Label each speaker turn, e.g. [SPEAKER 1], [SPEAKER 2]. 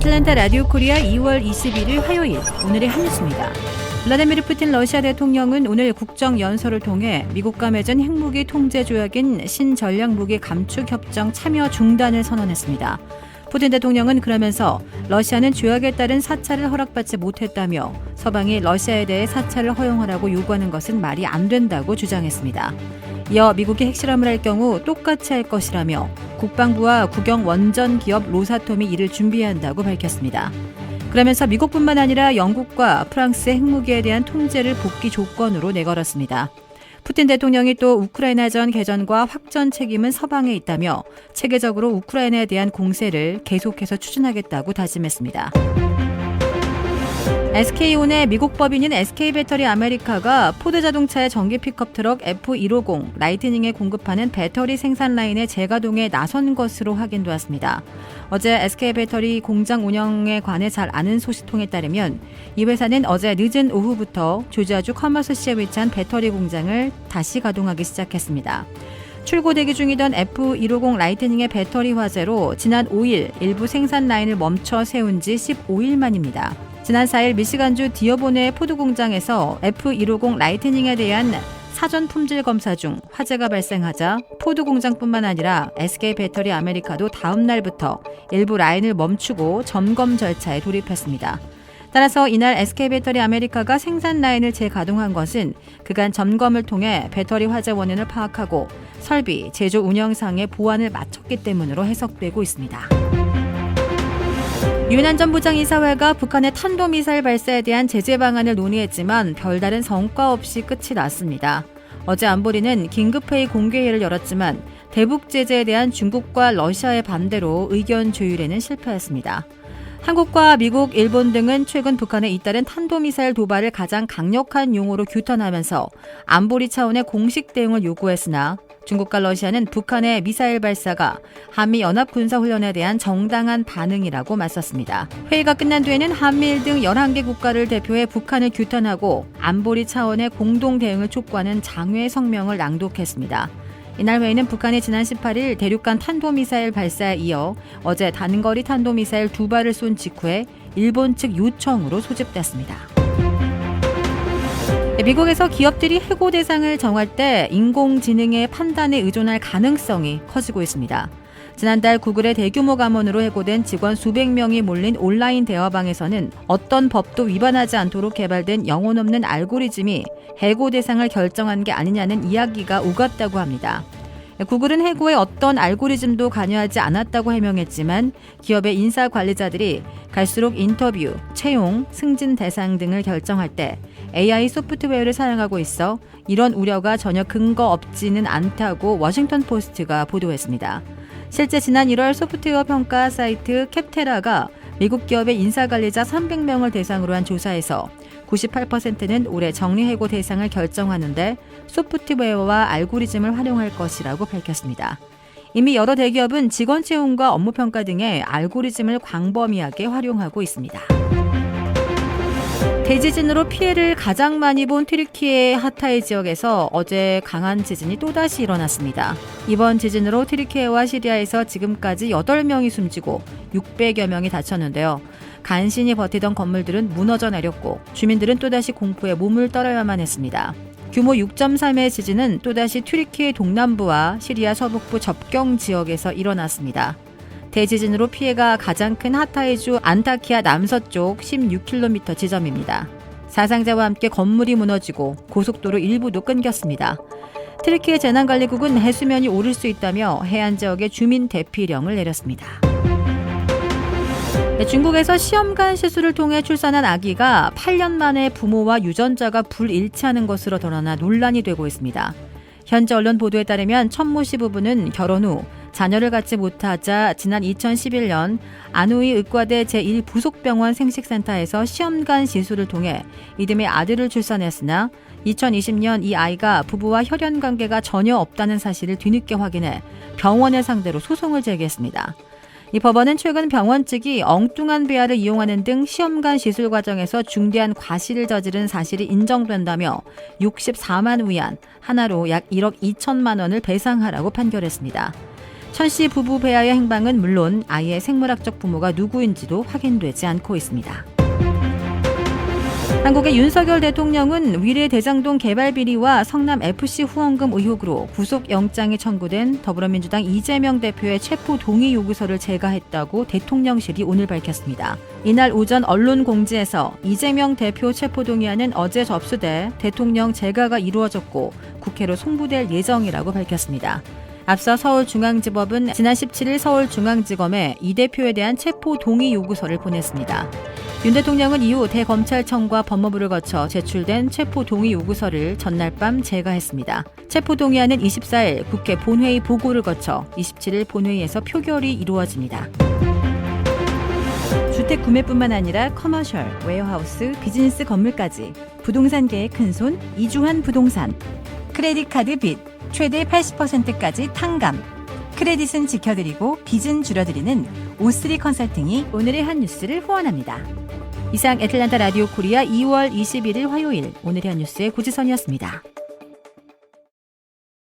[SPEAKER 1] 애틀랜타 라디오 코리아 2월 21일 화요일 오늘의 한 뉴스입니다. 블라디미르 푸틴 러시아 대통령은 오늘 국정연설을 통해 미국과 맺은 핵무기 통제 조약인 신전략무기 감축협정 참여 중단을 선언했습니다. 푸틴 대통령은 그러면서 러시아는 조약에 따른 사찰을 허락받지 못했다며 서방이 러시아에 대해 사찰을 허용하라고 요구하는 것은 말이 안 된다고 주장했습니다. 이어 미국이 핵실험을 할 경우 똑같이 할 것이라며 국방부와 국영 원전 기업 로사톰이 이를 준비해야 한다고 밝혔습니다. 그러면서 미국뿐만 아니라 영국과 프랑스의 핵무기에 대한 통제를 복귀 조건으로 내걸었습니다. 푸틴 대통령이 또 우크라이나전 개전과 확전 책임은 서방에 있다며 체계적으로 우크라이나에 대한 공세를 계속해서 추진하겠다고 다짐했습니다. SK온의 미국 법인인 SK배터리 아메리카가 포드자동차의 전기 픽업 트럭 F150 라이트닝에 공급하는 배터리 생산 라인의 재가동에 나선 것으로 확인되었습니다. 어제 SK배터리 공장 운영에 관해 잘 아는 소식통에 따르면 이 회사는 어제 늦은 오후부터 조지아주 커머스시에 위치한 배터리 공장을 다시 가동하기 시작했습니다. 출고 대기 중이던 F150 라이트닝의 배터리 화재로 지난 5일 일부 생산 라인을 멈춰 세운 지 15일 만입니다. 지난 4일 미시간주 디어본의 포드 공장에서 F150 라이트닝에 대한 사전 품질 검사 중 화재가 발생하자 포드 공장뿐만 아니라 SK배터리 아메리카도 다음 날부터 일부 라인을 멈추고 점검 절차에 돌입했습니다. 따라서 이날 SK배터리 아메리카가 생산 라인을 재가동한 것은 그간 점검을 통해 배터리 화재 원인을 파악하고 설비, 제조 운영상의 보완을 마쳤기 때문으로 해석되고 있습니다. 유엔 전 부장이사회가 북한의 탄도미사일 발사에 대한 제재 방안을 논의했지만 별다른 성과 없이 끝이 났습니다. 어제 안보리는 긴급회의 공개회를 열었지만 대북 제재에 대한 중국과 러시아의 반대로 의견 조율에는 실패했습니다. 한국과 미국, 일본 등은 최근 북한의 잇따른 탄도미사일 도발을 가장 강력한 용어로 규탄하면서 안보리 차원의 공식 대응을 요구했으나 중국과 러시아는 북한의 미사일 발사가 한미 연합군사훈련에 대한 정당한 반응이라고 맞섰습니다. 회의가 끝난 뒤에는 한미일 등 11개 국가를 대표해 북한을 규탄하고 안보리 차원의 공동 대응을 촉구하는 장외 성명을 낭독했습니다. 이날 회의는 북한이 지난 18일 대륙간 탄도미사일 발사에 이어 어제 단거리 탄도미사일 2발을 쏜 직후에 일본 측 요청으로 소집됐습니다. 미국에서 기업들이 해고 대상을 정할 때 인공지능의 판단에 의존할 가능성이 커지고 있습니다. 지난달 구글의 대규모 감원으로 해고된 직원 수백 명이 몰린 온라인 대화방에서는 어떤 법도 위반하지 않도록 개발된 영혼 없는 알고리즘이 해고 대상을 결정한 게 아니냐는 이야기가 오갔다고 합니다. 구글은 해고에 어떤 알고리즘도 관여하지 않았다고 해명했지만 기업의 인사 관리자들이 갈수록 인터뷰, 채용, 승진 대상 등을 결정할 때 AI 소프트웨어를 사용하고 있어 이런 우려가 전혀 근거 없지는 않다고 워싱턴 포스트가 보도했습니다. 실제 지난 1월 소프트웨어 평가 사이트 캡테라가 미국 기업의 인사관리자 300명을 대상으로 한 조사에서 98%는 올해 정리해고 대상을 결정하는데 소프트웨어와 알고리즘을 활용할 것이라고 밝혔습니다. 이미 여러 대기업은 직원 채용과 업무 평가 등의 알고리즘을 광범위하게 활용하고 있습니다. 대지진으로 피해를 가장 많이 본 튀르키예 하타이 지역에서 어제 강한 지진이 또다시 일어났습니다. 이번 지진으로 튀르키예와 시리아에서 지금까지 8명이 숨지고 600여 명이 다쳤는데요. 간신히 버티던 건물들은 무너져 내렸고 주민들은 또다시 공포에 몸을 떨어야만 했습니다. 규모 6.3의 지진은 또다시 튀르키예 동남부와 시리아 서북부 접경 지역에서 일어났습니다. 대지진으로 피해가 가장 큰 하타이주 안타키아 남서쪽 16km 지점입니다. 사상자와 함께 건물이 무너지고 고속도로 일부도 끊겼습니다. 튀르키예 재난관리국은 해수면이 오를 수 있다며 해안 지역에 주민 대피령을 내렸습니다. 중국에서 시험관 시술을 통해 출산한 아기가 8년 만에 부모와 유전자가 불일치하는 것으로 드러나 논란이 되고 있습니다. 현지 언론 보도에 따르면 천모 씨 부부는 결혼 후 자녀를 갖지 못하자 지난 2011년 안후이 의과대 제1부속병원 생식센터에서 시험관 시술을 통해 이듬해 아들을 출산했으나 2020년 이 아이가 부부와 혈연 관계가 전혀 없다는 사실을 뒤늦게 확인해 병원을 상대로 소송을 제기했습니다. 이 법원은 최근 병원 측이 엉뚱한 배아를 이용하는 등 시험관 시술 과정에서 중대한 과실을 저지른 사실이 인정된다며 64만 위안, 하나로 약 1억 2천만 원을 배상하라고 판결했습니다. 천 씨 부부 배아의 행방은 물론 아이의 생물학적 부모가 누구인지도 확인되지 않고 있습니다. 한국의 윤석열 대통령은 위례 대장동 개발 비리와 성남 FC 후원금 의혹으로 구속영장이 청구된 더불어민주당 이재명 대표의 체포 동의 요구서를 제거했다고 대통령실이 오늘 밝혔습니다. 이날 오전 언론 공지에서 이재명 대표 체포 동의안은 어제 접수돼 대통령 제거가 이루어졌고 국회로 송부될 예정이라고 밝혔습니다. 앞서 서울중앙지법은 지난 17일 서울중앙지검에 이 대표에 대한 체포 동의 요구서를 보냈습니다. 윤 대통령은 이후 대검찰청과 법무부를 거쳐 제출된 체포 동의 요구서를 전날 밤 제거했습니다. 체포 동의안은 24일 국회 본회의 보고를 거쳐 27일 본회의에서 표결이 이루어집니다. 주택 구매뿐만 아니라 커머셜, 웨어하우스, 비즈니스 건물까지 부동산계의 큰손 이주환 부동산. 크레딧 카드 빚 최대 80%까지 탕감. 크레딧은 지켜드리고 빚은 줄여드리는 O3 컨설팅이 오늘의 한 뉴스를 후원합니다. 이상 애틀랜타 라디오 코리아 2월 21일 화요일 오늘의 한 뉴스의 고지선이었습니다.